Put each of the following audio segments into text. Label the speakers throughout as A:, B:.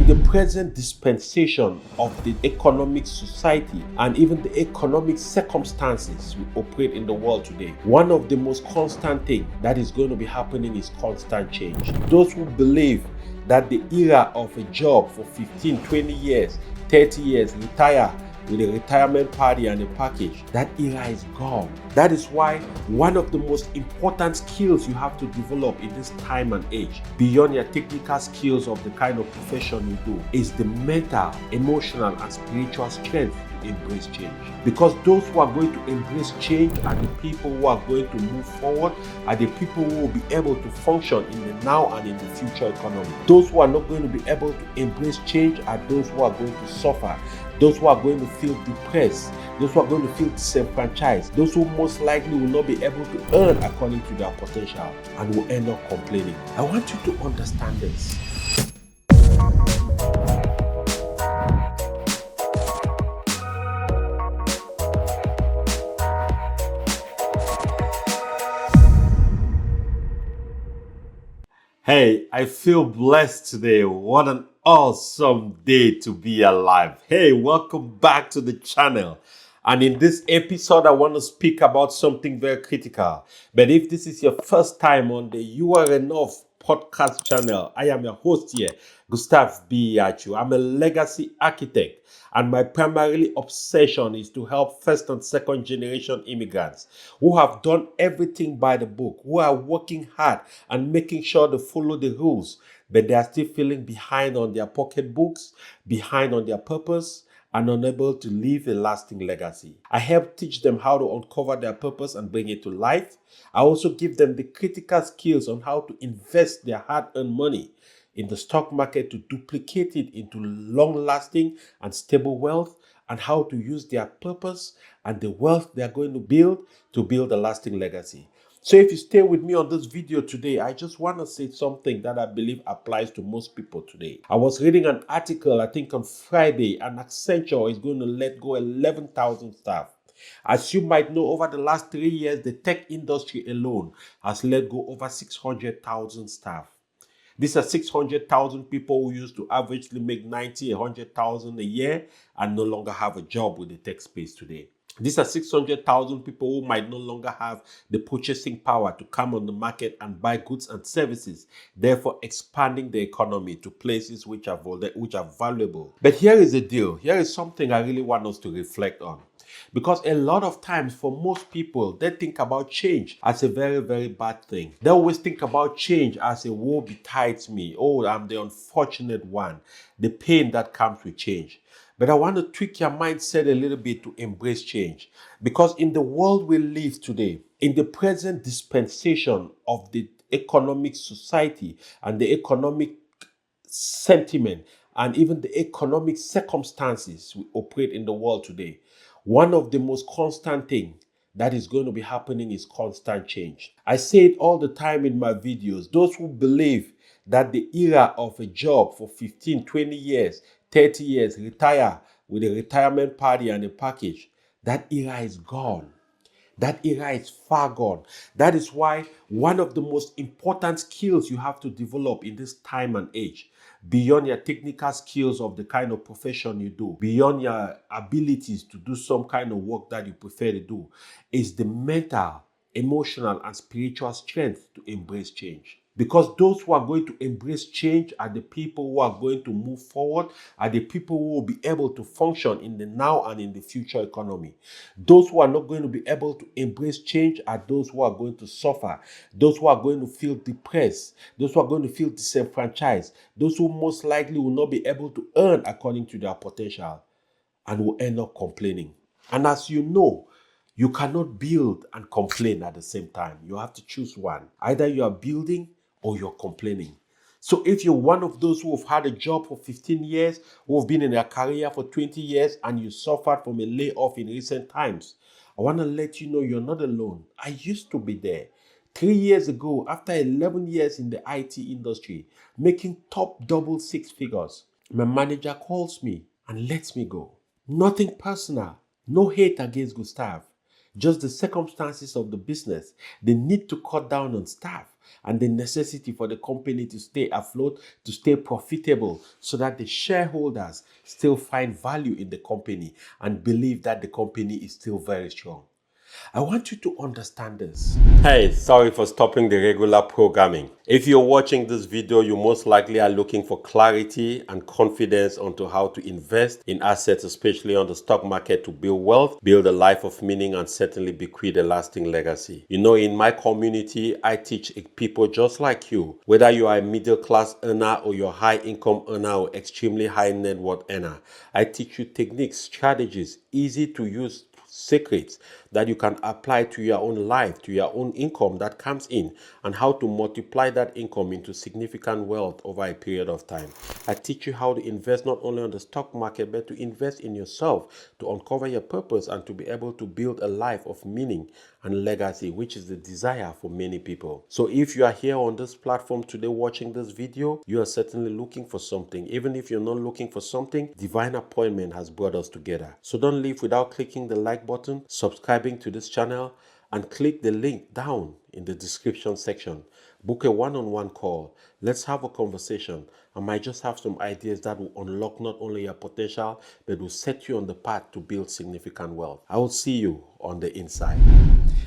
A: In the present dispensation of the economic society and even the economic circumstances we operate in the world today, one of the most constant things that is going to be happening is constant change. Those who believe that the era of a job for 15, 20 years, 30 years, retire with a retirement party and a package, that era is gone. That is why one of the most important skills you have to develop in this time and age, beyond your technical skills of the kind of profession you do, is the mental, emotional, and spiritual strength to embrace change. Because those who are going to embrace change are the people who are going to move forward, are the people who will be able to function in the now and in the future economy. Those who are not going to be able to embrace change are those who are going to suffer, those who are going to feel depressed, those who are going to feel disenfranchised, those who most likely will not be able to earn according to their potential and will end up complaining. I want you to understand this. Hey, I feel blessed today. What an awesome day to be alive. Hey, welcome back to the channel. And in this episode, I want to speak about something very critical. But if this is your first time on the You Are Enough podcast channel, I am your host here, Gustav B. Yachu. I'm a legacy architect, and my primary obsession is to help first and second generation immigrants who have done everything by the book, who are working hard and making sure they follow the rules, but they are still feeling behind on their pocketbooks, behind on their purpose, and unable to leave a lasting legacy. I help teach them how to uncover their purpose and bring it to life. I also give them the critical skills on how to invest their hard-earned money in the stock market to duplicate it into long-lasting and stable wealth, and how to use their purpose and the wealth they are going to build a lasting legacy. So if you stay with me on this video today, I just want to say something that I believe applies to most people today. I was reading an article, I think on Friday, and Accenture is going to let go 11,000 staff. As you might know, over the last 3 years, the tech industry alone has let go over 600,000 staff. These are 600,000 people who used to averagely make 90, 100,000 a year and no longer have a job with the tech space today. These are 600,000 people who might no longer have the purchasing power to come on the market and buy goods and services, therefore expanding the economy to places which are valuable. But here is the deal. Here is something I really want us to reflect on. Because a lot of times for most people, they think about change as a very, very bad thing. They always think about change as a woe betides me. Oh, I'm the unfortunate one. The pain that comes with change. But I want to tweak your mindset a little bit to embrace change. Because in the world we live today, in the present dispensation of the economic society and the economic sentiment and even the economic circumstances we operate in the world today, one of the most constant things that is going to be happening is constant change. I say it all the time in my videos. Those who believe that the era of a job for 15, 20 years, 30 years, retire with a retirement party and a package, that era is gone. That era is far gone. That is why one of the most important skills you have to develop in this time and age, beyond your technical skills of the kind of profession you do, beyond your abilities to do some kind of work that you prefer to do, is the mental, emotional, and spiritual strength to embrace change. Because those who are going to embrace change are the people who are going to move forward, are the people who will be able to function in the now and in the future economy. Those who are not going to be able to embrace change are those who are going to suffer, those who are going to feel depressed, those who are going to feel disenfranchised, those who most likely will not be able to earn according to their potential and will end up complaining. And as you know, you cannot build and complain at the same time. You have to choose one. Either you are building or you're complaining. So if you're one of those who have had a job for 15 years, who have been in a career for 20 years, and you suffered from a layoff in recent times, I want to let you know you're not alone. I used to be there. 3 years ago, after 11 years in the IT industry, making top double six figures, my manager calls me and lets me go. Nothing personal, no hate against Gustav. just the circumstances of the business, the need to cut down on staff, and the necessity for the company to stay afloat, to stay profitable, so that the shareholders still find value in the company and believe that the company is still very strong. I want you to understand this. Hey, sorry for stopping the regular programming. If you're watching this video, you most likely are looking for clarity and confidence onto how to invest in assets, especially on the stock market, to build wealth, build a life of meaning, and certainly bequeath a lasting legacy. You know, in my community, I teach people just like you, whether you are a middle class earner or you're a high income earner or extremely high net worth earner. I teach you techniques, strategies, easy to use secrets that you can apply to your own life, to your own income that comes in, and how to multiply that income into significant wealth over a period of time. I teach you how to invest not only on the stock market, but to invest in yourself, to uncover your purpose, and to be able to build a life of meaning and legacy, which is the desire for many people. So if you are here on this platform today watching this video, you are certainly looking for something. Even if you're not looking for something, divine appointment has brought us together. So don't leave without clicking the like button, subscribing to this channel, and click the link down in the description section. Book a one-on-one call. Let's have a conversation. I might just have some ideas that will unlock not only your potential, but will set you on the path to build significant wealth. I will see you on the inside.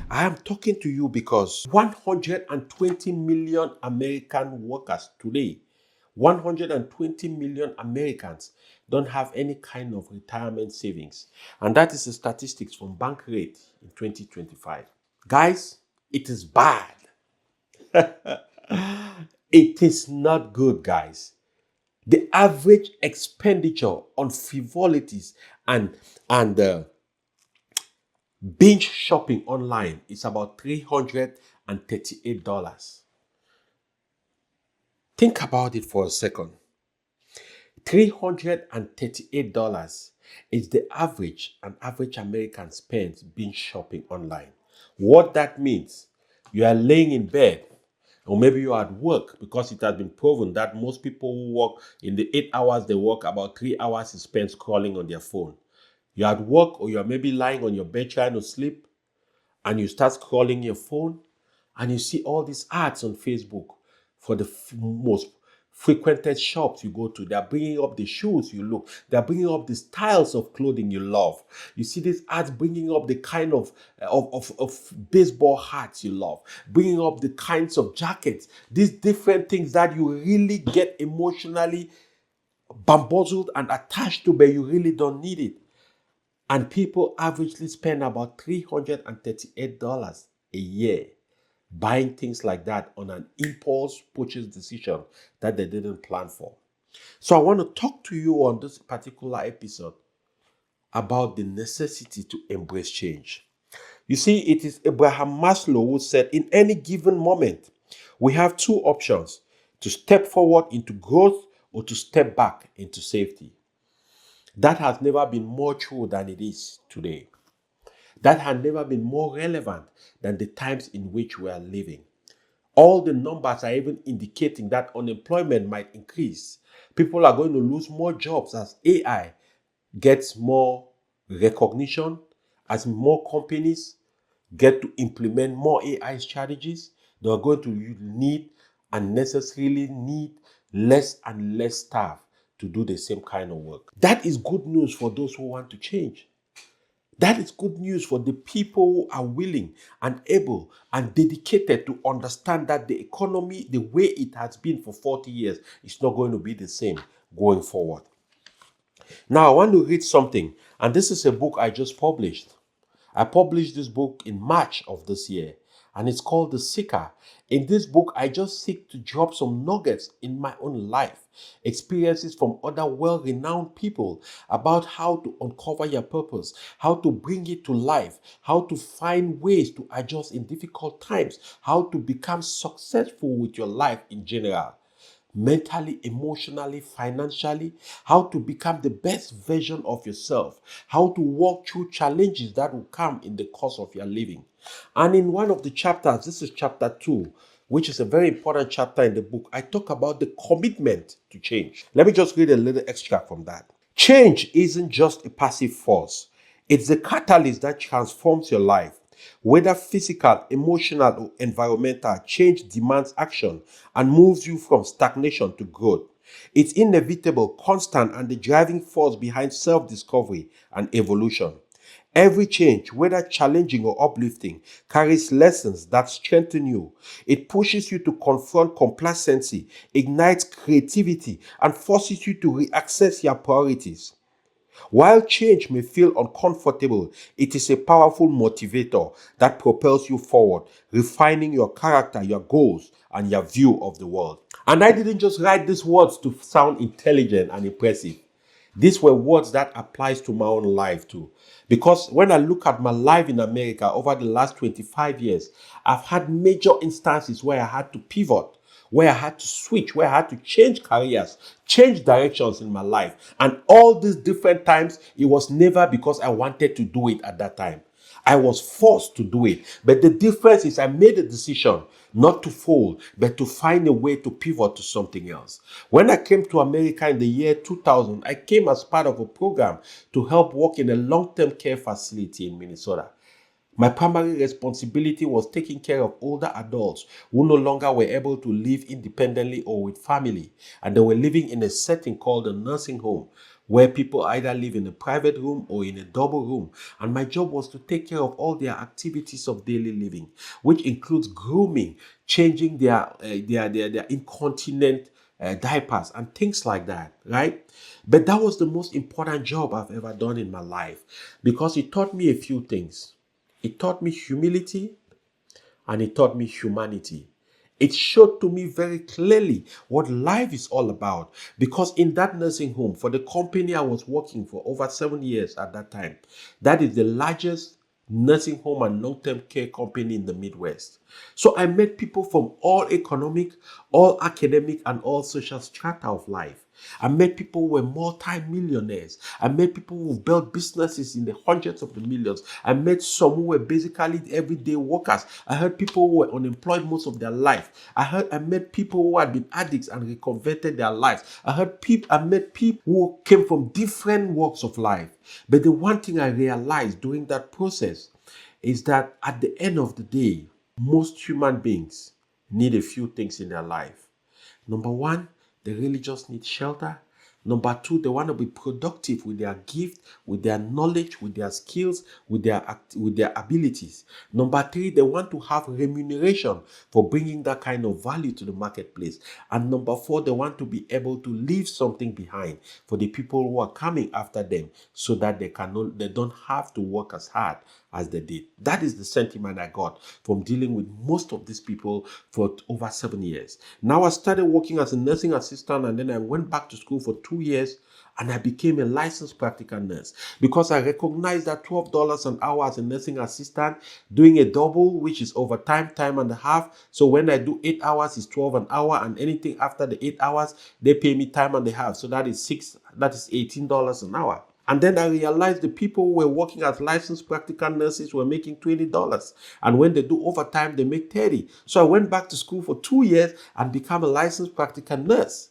A: I am talking to you because 120 million American workers today, 120 million Americans don't have any kind of retirement savings. And that is the statistics from Bankrate in 2025. Guys, it is bad. It is not good, guys. The average expenditure on frivolities and binge shopping online is about $338. Think about it for a second. $338 is the average an average American spends binge shopping online. What that means, you are laying in bed, or maybe you're at work, because it has been proven that most people who work in the 8 hours they work, about 3 hours is spent scrolling on their phone. You're at work, or you're maybe lying on your bed trying to sleep, and you start scrolling your phone, and you see all these ads on Facebook for the most frequented shops you go to. They're bringing up the shoes you look. They're bringing up the styles of clothing you love. You see these ads bringing up the kind of baseball hats you love, bringing up the kinds of jackets, these different things that you really get emotionally bamboozled and attached to, but you really don't need it. And people averagely spend about $338 a year buying things like that on an impulse purchase decision that they didn't plan for. So I want to talk to you on this particular episode about the necessity to embrace change. You see, it is Abraham Maslow who said, in any given moment, we have two options: to step forward into growth or to step back into safety. That has never been more true than it is today. That had never been more relevant than the times in which we are living. All the numbers are even indicating that unemployment might increase. People are going to lose more jobs as AI gets more recognition, as more companies get to implement more AI strategies. They are going to need and necessarily need less and less staff to do the same kind of work. That is good news for those who want to change. That is good news for the people who are willing and able and dedicated to understand that the economy, the way it has been for 40 years, is not going to be the same going forward. Now, I want to read something, and this is a book I just published. I published this book in March of this year, and it's called The Seeker. In this book, I just seek to drop some nuggets in my own life, experiences from other well-renowned people about how to uncover your purpose, how to bring it to life, how to find ways to adjust in difficult times, how to become successful with your life in general, mentally, emotionally, financially, how to become the best version of yourself, how to walk through challenges that will come in the course of your living. And in one of the chapters, this is chapter 2, which is a very important chapter in the book, I talk about the commitment to change. Let me just read a little extract from that. Change isn't just a passive force. It's the catalyst that transforms your life. Whether physical, emotional, or environmental, change demands action and moves you from stagnation to growth. It's inevitable, constant, and the driving force behind self discovery and evolution. Every change, whether challenging or uplifting, carries lessons that strengthen you. It pushes you to confront complacency, ignites creativity, and forces you to reassess your priorities. While change may feel uncomfortable, it is a powerful motivator that propels you forward, refining your character, your goals, and your view of the world. And I didn't just write these words to sound intelligent and impressive. These were words that applies to my own life too. Because when I look at my life in America over the last 25 years, I've had major instances where I had to pivot, where I had to switch, where I had to change careers, change directions in my life. And all these different times, it was never because I wanted to do it at that time. I was forced to do it. But the difference is I made a decision not to fold, but to find a way to pivot to something else. When I came to America in the year 2000, I came as part of a program to help work in a long-term care facility in Minnesota. My primary responsibility was taking care of older adults who no longer were able to live independently or with family, and they were living in a setting called a nursing home, where people either live in a private room or in a double room. And my job was to take care of all their activities of daily living, which includes grooming, changing their incontinent diapers and things like that, right? But that was the most important job I've ever done in my life because it taught me a few things. It taught me humility and it taught me humanity. It showed to me very clearly what life is all about because in that nursing home, for the company I was working for over 7 years at that time, that is the largest nursing home and long-term care company in the Midwest. So I met people from all economic, all academic, and all social strata of life. I met people who were multi-millionaires. I met people who built businesses in the hundreds of the millions. I met some who were basically everyday workers. I heard people who were unemployed most of their life. I met people who had been addicts and reconverted their lives. I met people who came from different walks of life. But the one thing I realized during that process is that at the end of the day, most human beings need a few things in their life. Number one, they really just need shelter. Number two, they want to be productive with their gift, with their knowledge, with their skills, with their abilities. Number three, they want to have remuneration for bringing that kind of value to the marketplace. And number four, they want to be able to leave something behind for the people who are coming after them so that they don't have to work as hard as they did. That is the sentiment I got from dealing with most of these people for over 7 years. Now I started working as a nursing assistant and then I went back to school for 2 years and I became a licensed practical nurse because I recognized that $12 an hour as a nursing assistant, doing a double, which is overtime, time and a half. So when I do 8 hours, it's 12 an hour, and anything after the 8 hours, they pay me time and a half. So that is $18 an hour. And then I realized the people who were working as licensed practical nurses were making $20. And when they do overtime, they make $30. So I went back to school for 2 years and became a licensed practical nurse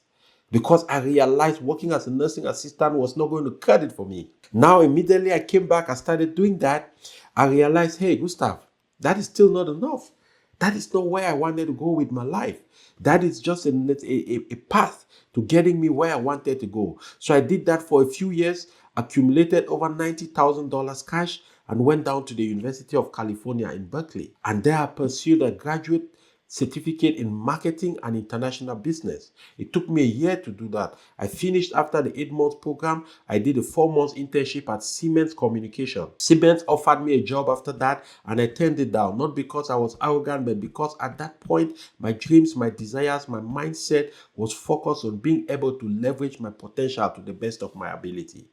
A: because I realized working as a nursing assistant was not going to cut it for me. Now, immediately I came back, I started doing that. I realized, hey, Gustav, that is still not enough. That is not where I wanted to go with my life. That is just a path to getting me where I wanted to go. So I did that for a few years, accumulated over $90,000 cash, and went down to the University of California in Berkeley. And there I pursued a graduate certificate in marketing and international business. It took me a year to do that. I finished after the 8 month program. I did a 4 month internship at Siemens Communication. Siemens offered me a job after that and I turned it down, not because I was arrogant, but because at that point, my dreams, my desires, my mindset was focused on being able to leverage my potential to the best of my ability.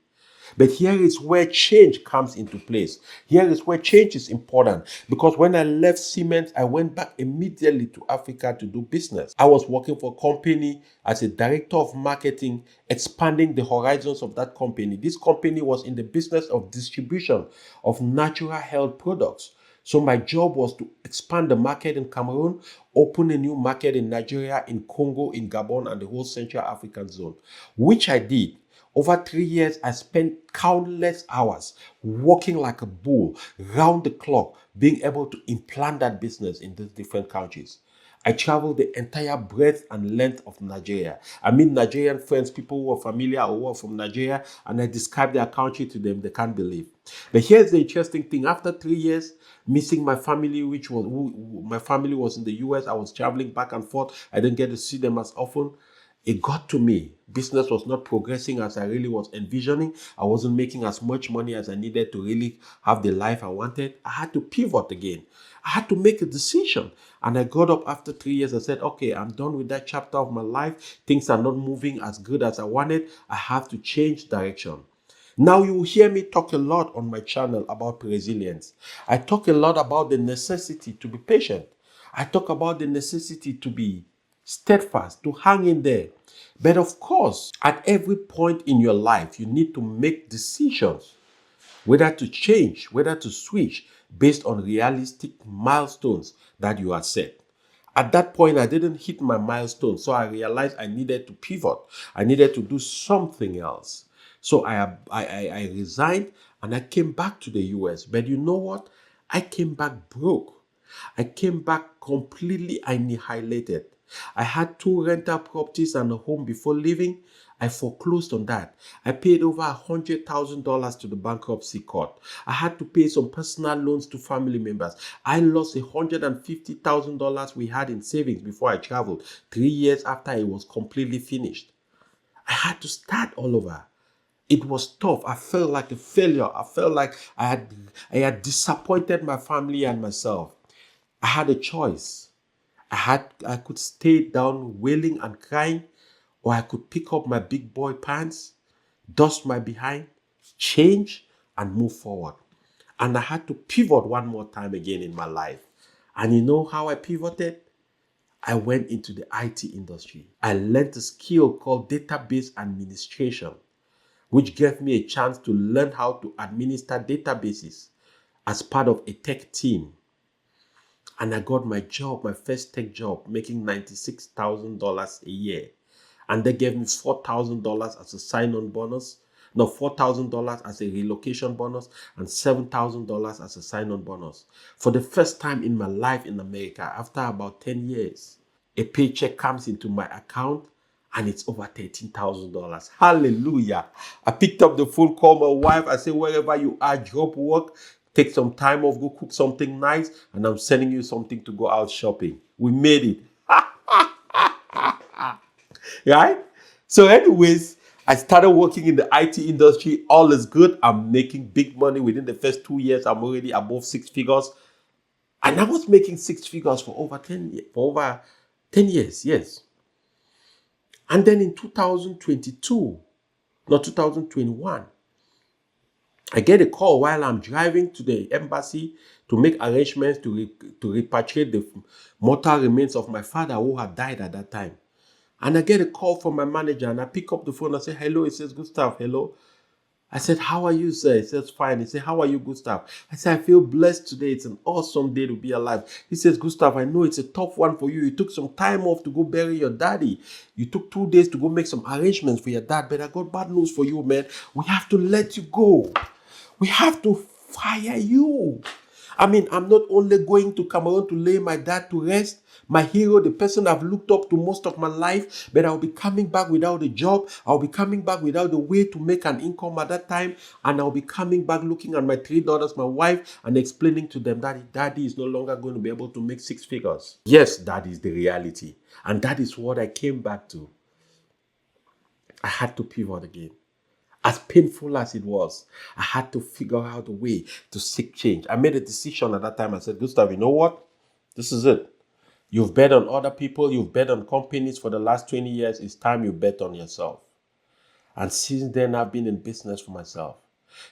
A: But here is where change comes into place. Here is where change is important because when I left Siemens, I went back immediately to Africa to do business. I was working for a company as a director of marketing, expanding the horizons of that company. This company was in the business of distribution of natural health products. So my job was to expand the market in Cameroon, open a new market in Nigeria, in Congo, in Gabon, and the whole Central African zone, which I did. Over 3 years, I spent countless hours working like a bull, round the clock, being able to implant that business in these different countries. I traveled the entire breadth and length of Nigeria. I meet Nigerian friends, people who are familiar or who are from Nigeria, and I describe their country to them. They can't believe. But here's the interesting thing: after 3 years, missing my family, my family was in the US, I was traveling back and forth. I didn't get to see them as often. It got to me. Business was not progressing as I really was envisioning. I wasn't making as much money as I needed to really have the life I wanted. I had to pivot again. I had to make a decision. And I got up after 3 years. I said, okay, I'm done with that chapter of my life. Things are not moving as good as I wanted. I have to change direction. Now you will hear me talk a lot on my channel about resilience. I talk a lot about the necessity to be patient. I talk about the necessity to be steadfast, to hang in there. But of course, at every point in your life, you need to make decisions whether to change, whether to switch based on realistic milestones that you are set. At that point, I didn't hit my milestone, so I realized I needed to pivot. I needed to do something else. So I resigned and I came back to the US. But you know what? I came back broke. I came back completely annihilated. I had two rental properties and a home before leaving. I foreclosed on that. I paid over $100,000 to the bankruptcy court. I had to pay some personal loans to family members. I lost $150,000 we had in savings before I traveled, 3 years after it was completely finished. I had to start all over. It was tough. I felt like a failure. I felt like I had disappointed my family and myself. I had a choice. I could stay down wailing and crying, or I could pick up my big boy pants, dust my behind, change, and move forward. And I had to pivot one more time again in my life. And you know how I pivoted? I went into the IT industry. I learned a skill called database administration, which gave me a chance to learn how to administer databases as part of a tech team. And I got my job, my first tech job, making $96,000 a year. And they gave me $4,000 as a sign-on bonus. No, $4,000 as a relocation bonus and $7,000 as a sign-on bonus. For the first time in my life in America, after about 10 years, a paycheck comes into my account and it's over $13,000. Hallelujah. I picked up the phone, called my wife. I said, wherever you are, drop work, take some time off, go cook something nice, and I'm sending you something to go out shopping. We made it. Right? So, anyways, I started working in the IT industry. All is good. I'm making big money within the first 2 years. I'm already above six figures. And I was making six figures for over 10 years, yes. And then in 2022, not 2021, I get a call while I'm driving to the embassy to make arrangements to repatriate the mortal remains of my father who had died at that time. And I get a call from my manager and I pick up the phone and say, hello. He says, Gustav, hello. I said, how are you, sir? He says, fine. He said, how are you, Gustav? I said, I feel blessed today. It's an awesome day to be alive. He says, Gustav, I know it's a tough one for you. You took some time off to go bury your daddy. You took 2 days to go make some arrangements for your dad. But I got bad news for you, man. We have to let you go. We have to fire you. I mean, I'm not only going to Cameroon to lay my dad to rest, my hero, the person I've looked up to most of my life, but I'll be coming back without a job. I'll be coming back without a way to make an income at that time. And I'll be coming back looking at my three daughters, my wife, and explaining to them that daddy is no longer going to be able to make six figures. Yes, that is the reality. And that is what I came back to. I had to pivot again. As painful as it was, I had to figure out a way to seek change. I made a decision at that time. I said, Gustav, you know what? This is it. You've bet on other people. You've bet on companies for the last 20 years. It's time you bet on yourself. And since then, I've been in business for myself.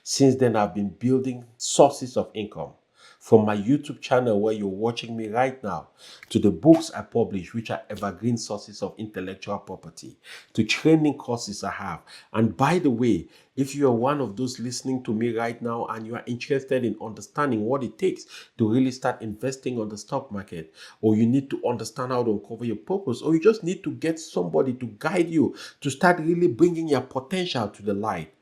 A: Since then, I've been building sources of income. From my YouTube channel where you're watching me right now, to the books I publish, which are evergreen sources of intellectual property, to training courses I have. And by the way, if you are one of those listening to me right now and you are interested in understanding what it takes to really start investing on the stock market, or you need to understand how to uncover your purpose, or you just need to get somebody to guide you to start really bringing your potential to the light,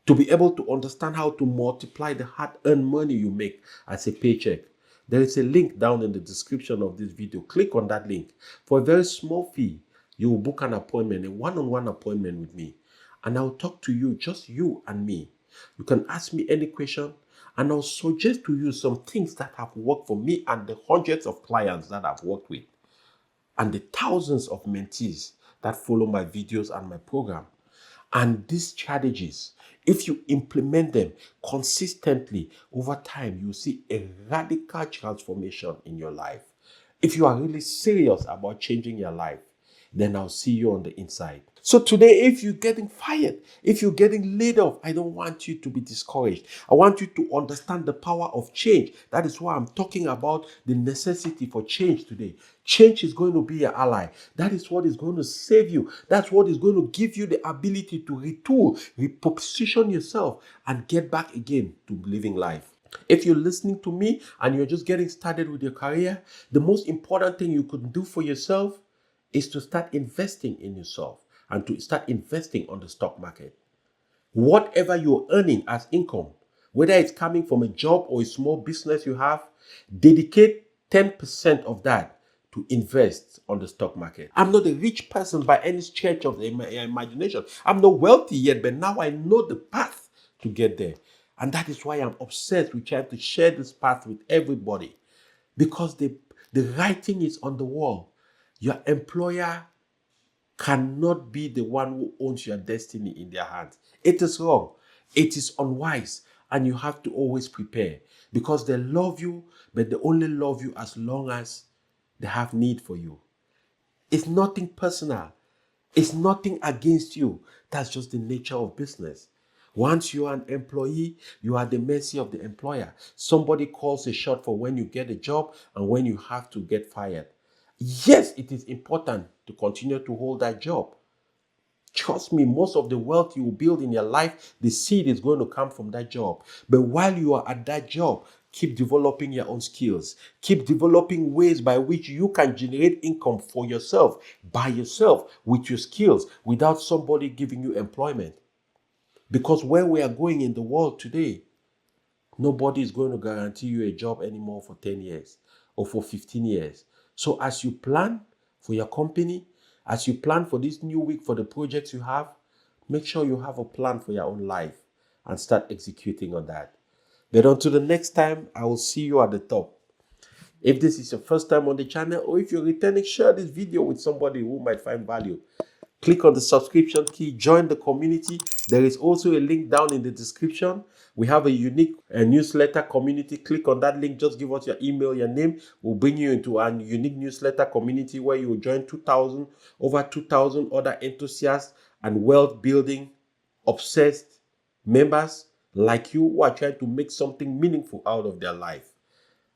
A: to be able to understand how to multiply the hard-earned money you make as a paycheck, there is a link down in the description of this video. Click on that link. For a very small fee, you will book an appointment, a one-on-one appointment with me, and I'll talk to you, just you and me. You can ask me any question, and I'll suggest to you some things that have worked for me and the hundreds of clients that I've worked with, and the thousands of mentees that follow my videos and my program. And these strategies, if you implement them consistently over time, you see a radical transformation in your life. If you are really serious about changing your life, then I'll see you on the inside. So today, if you're getting fired, if you're getting laid off, I don't want you to be discouraged. I want you to understand the power of change. That is why I'm talking about the necessity for change today. Change is going to be your ally. That is what is going to save you. That's what is going to give you the ability to retool, reposition yourself, and get back again to living life. If you're listening to me and you're just getting started with your career, the most important thing you could do for yourself is to start investing in yourself and to start investing on the stock market. Whatever you're earning as income, whether it's coming from a job or a small business you have, dedicate 10% of that to invest on the stock market. I'm not a rich person by any stretch of the imagination. I'm not wealthy yet, but now I know the path to get there. And that is why I'm obsessed with trying to share this path with everybody. Because the writing is on the wall. Your employer cannot be the one who owns your destiny in their hands. It is wrong. It is unwise. And you have to always prepare, because they love you, but they only love you as long as they have need for you. It's nothing personal. It's nothing against you. That's just the nature of business. Once you are an employee, you are at the mercy of the employer. Somebody calls a shot for when you get a job and when you have to get fired. Yes, it is important to continue to hold that job. Trust me, most of the wealth you will build in your life, the seed is going to come from that job. But while you are at that job, keep developing your own skills. Keep developing ways by which you can generate income for yourself, by yourself, with your skills, without somebody giving you employment. Because where we are going in the world today, nobody is going to guarantee you a job anymore for 10 years or for 15 years. So as you plan for your company, as you plan for this new week for the projects you have, make sure you have a plan for your own life and start executing on that. But until the next time, I will see you at the top. If this is your first time on the channel, or if you're returning, share this video with somebody who might find value. Click on the subscription key, join the community. There is also a link down in the description. We have a unique newsletter community. Click on that link, just give us your email, your name. We'll bring you into a unique newsletter community where you will join over 2,000 other enthusiasts and wealth building obsessed members like you who are trying to make something meaningful out of their life.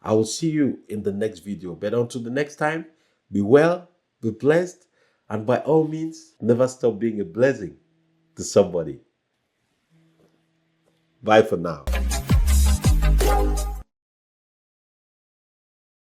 A: I will see you in the next video. But until the next time, be well, be blessed, and by all means, never stop being a blessing to somebody. Bye for now.